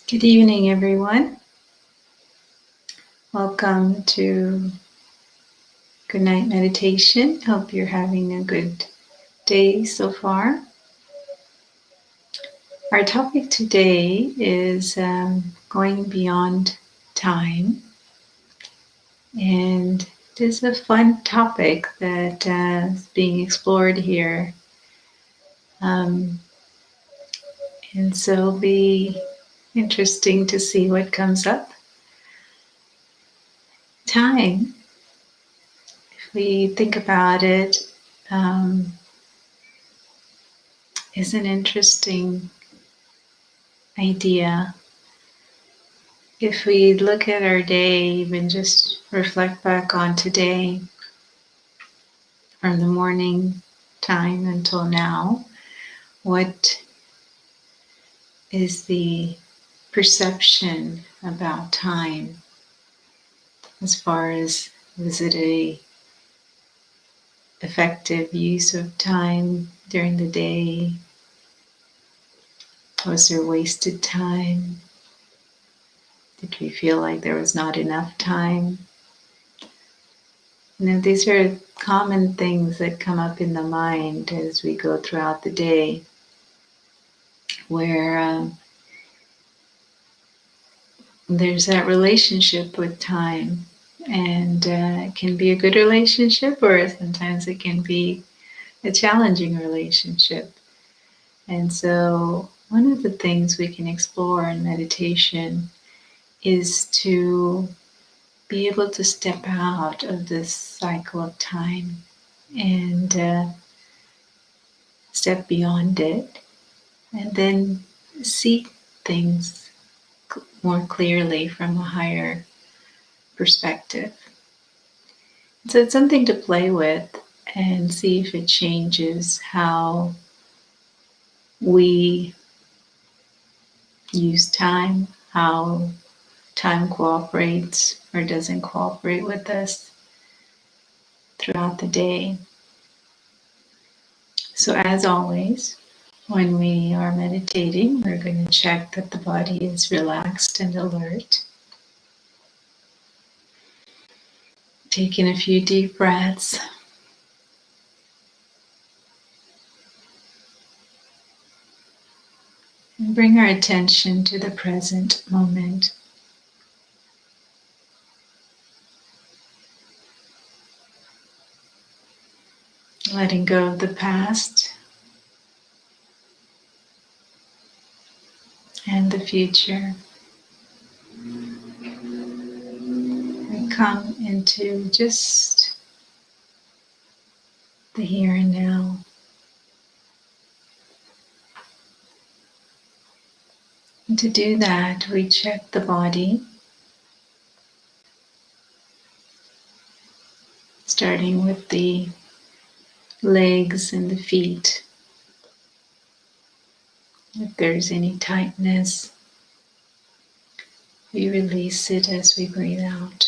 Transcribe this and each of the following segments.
Good evening, everyone. Welcome to Good Night Meditation. Hope you're having a good day so far. Our topic today is going beyond time, and it is a fun topic that is being explored here. And so it'll be interesting to see what comes up. Time, if we think about it, is an interesting idea. If we look at our day, even just reflect back on today, from the morning time until now, what is the perception about time as far as was it a effective use of time during the day? Was there wasted time? Did we feel like there was not enough time? These are common things that come up in the mind as we go throughout the day, where there's that relationship with time, and it can be a good relationship, or sometimes it can be a challenging relationship. And so one of the things we can explore in meditation is to be able to step out of this cycle of time and step beyond it, and then see things more clearly from a higher perspective. So it's something to play with and see if it changes how we use time, how time cooperates or doesn't cooperate with us throughout the day. So as always, when we are meditating, we're going to check that the body is relaxed and alert. Taking a few deep breaths. And bring our attention to the present moment. Letting go of the past and the future. We come into just the here and now. And to do that, we check the body, starting with the legs and the feet. If there's any tightness, we release it as we breathe out.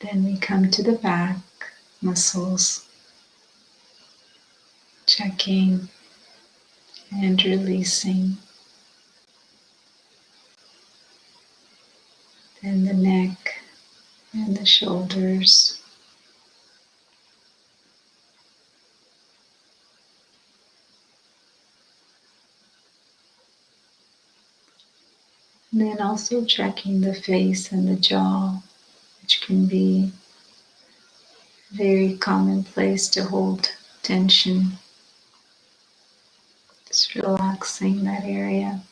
Then we come to the back muscles, checking and releasing. Then the neck and the shoulders. And then also checking the face and the jaw, which can be a very common place to hold tension. Just relaxing that area.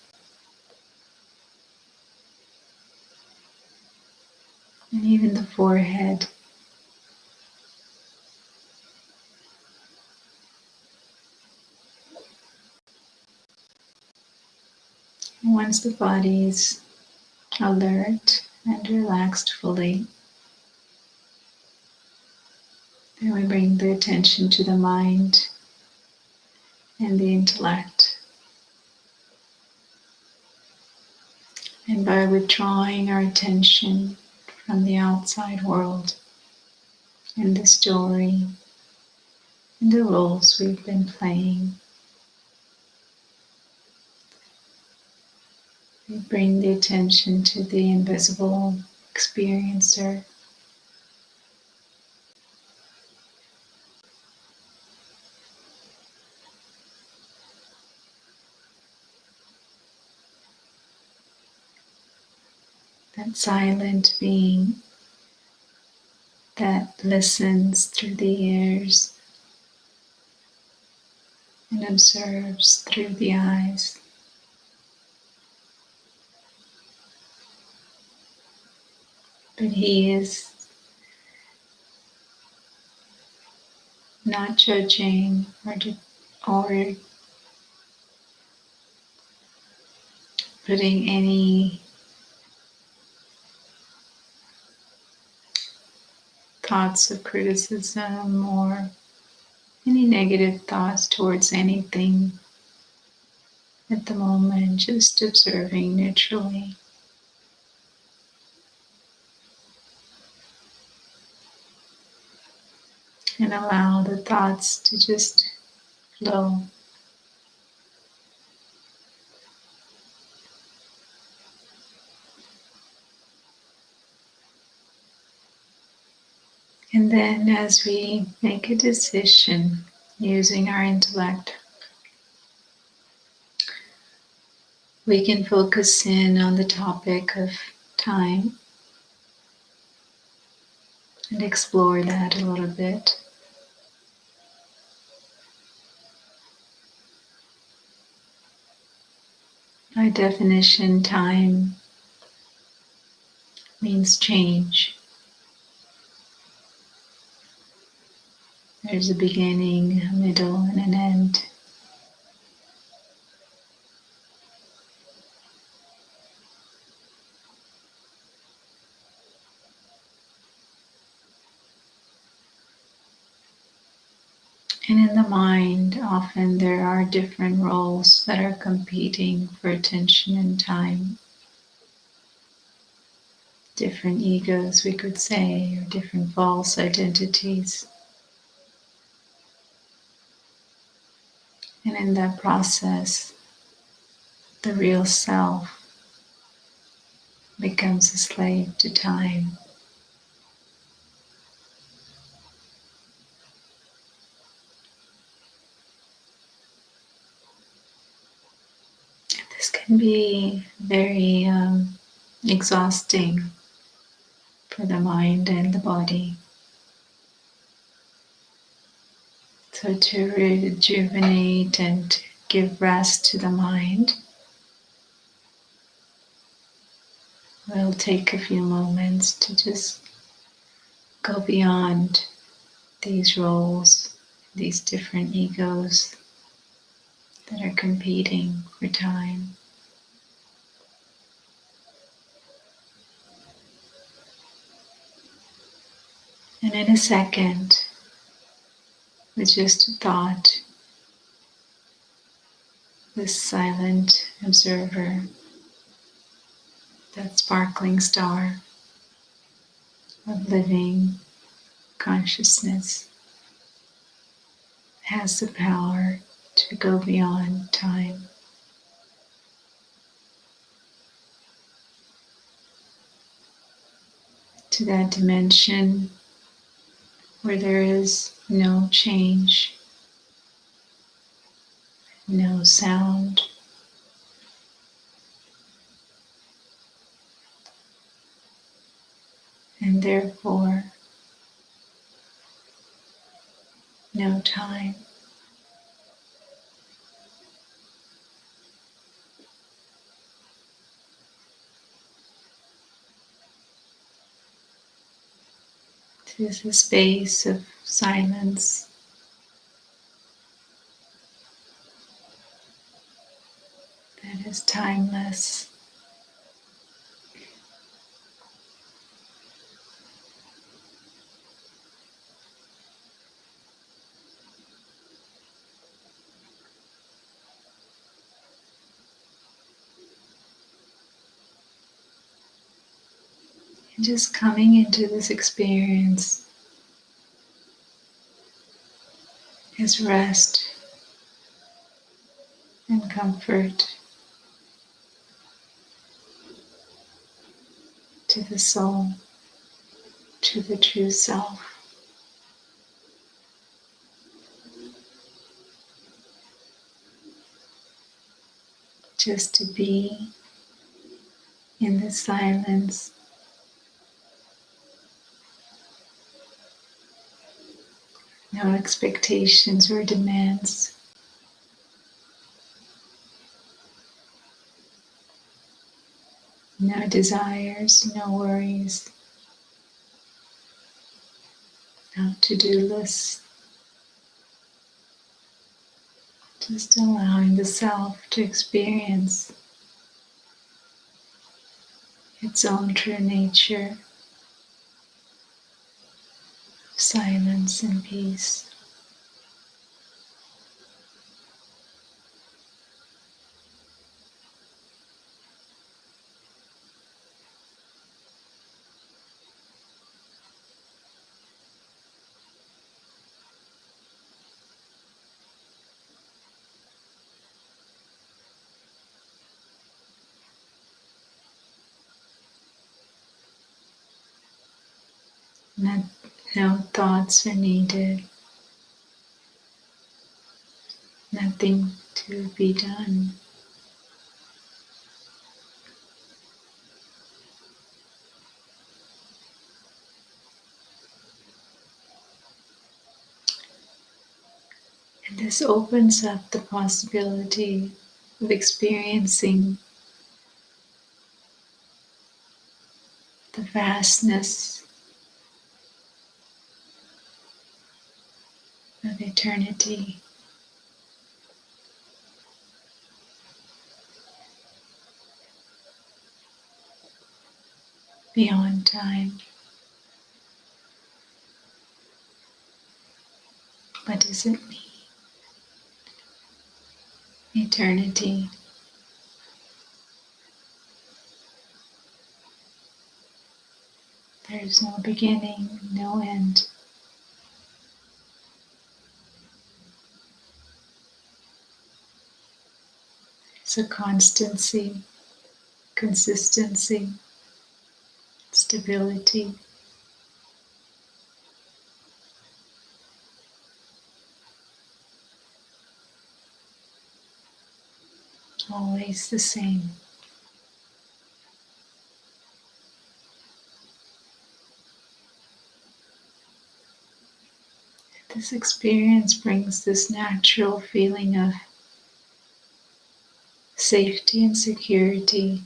And even the forehead. And once the body is alert and relaxed fully, then we bring the attention to the mind and the intellect. And by withdrawing our attention from the outside world, in the story, in the roles we've been playing. We bring the attention to the invisible experiencer. That silent being that listens through the ears and observes through the eyes. But he is not judging or putting any thoughts of criticism or any negative thoughts towards anything at the moment, just observing neutrally. And allow the thoughts to just flow. And then as we make a decision using our intellect, we can focus in on the topic of time and explore that a little bit. By definition, time means change. There's a beginning, a middle, and an end. And in the mind, often there are different roles that are competing for attention and time. Different egos, we could say, or different false identities. And in that process, the real self becomes a slave to time. This can be very exhausting for the mind and the body. So to rejuvenate and give rest to the mind, we'll take a few moments to just go beyond these roles, these different egos that are competing for time. And in a second, with just a thought, this silent observer, that sparkling star of living consciousness, has the power to go beyond time. To that dimension where there is no change, no sound, and therefore no time. It is a space of silence that is timeless. And just coming into this experience is rest and comfort to the soul, to the true self. Just to be in the silence, no expectations or demands. No desires, no worries, no to-do lists. Just allowing the self to experience its own true nature of silence and peace. No thoughts are needed, nothing to be done. And this opens up the possibility of experiencing the vastness of eternity, beyond time. What does it mean? Eternity. There is no beginning, no end. It's a constancy, consistency, stability. Always the same. This experience brings this natural feeling of safety and security,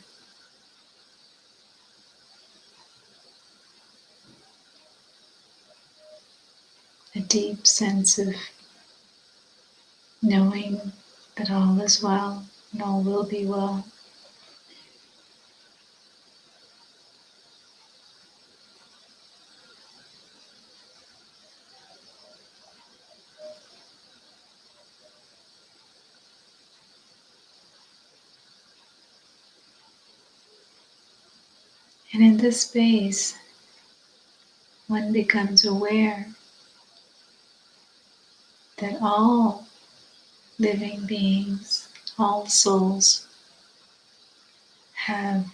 a deep sense of knowing that all is well and all will be well. And in this space, one becomes aware that all living beings, all souls, have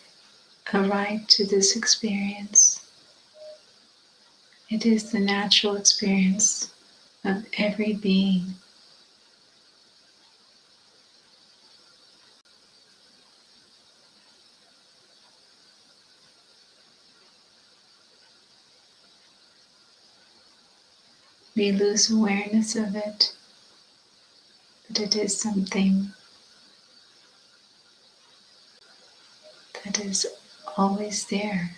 a right to this experience. It is the natural experience of every being. We lose awareness of it, but it is something that is always there.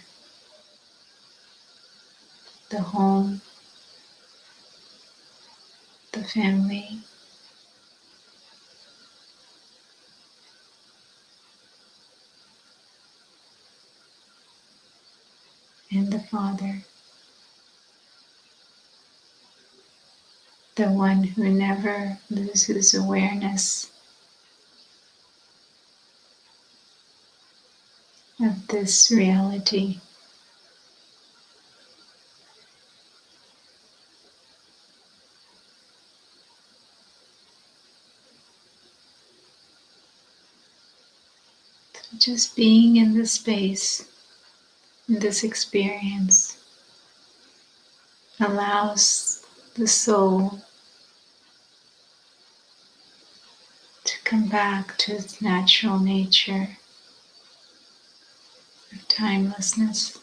The home, the family, and the Father, the one who never loses awareness of this reality. just being in this space, in this experience, allows the soul to come back to its natural nature of timelessness.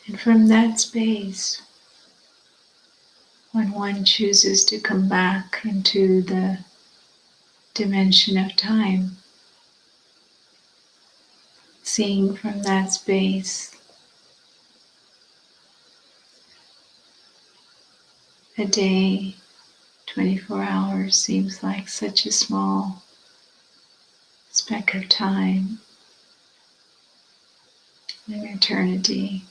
And from that space, when one chooses to come back into the dimension of time, seeing from that space a day, 24 hours seems like such a small speck of time, an eternity.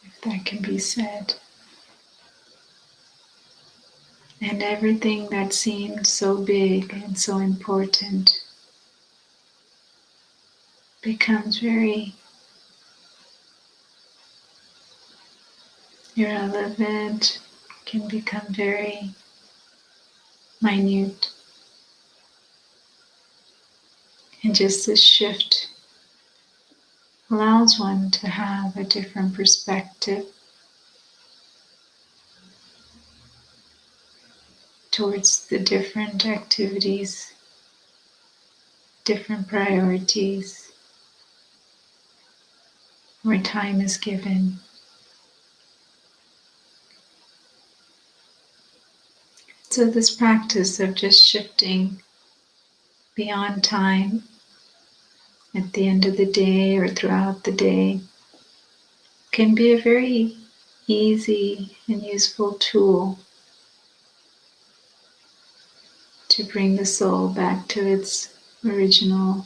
If that can be said. And everything that seemed so big and so important becomes very irrelevant, can become very minute. And just this shift allows one to have a different perspective towards the different activities, different priorities, where time is given. So this practice of just shifting beyond time at the end of the day or throughout the day can be a very easy and useful tool to bring the soul back to its original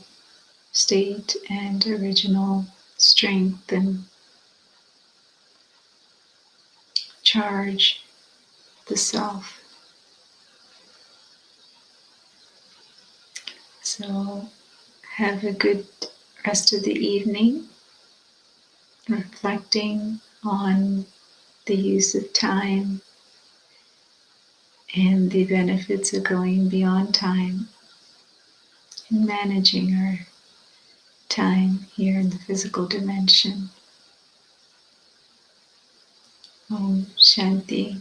state and original strength and charge the self. So have a good rest of the evening, reflecting on the use of time and the benefits of going beyond time and managing our time here in the physical dimension. Om Shanti.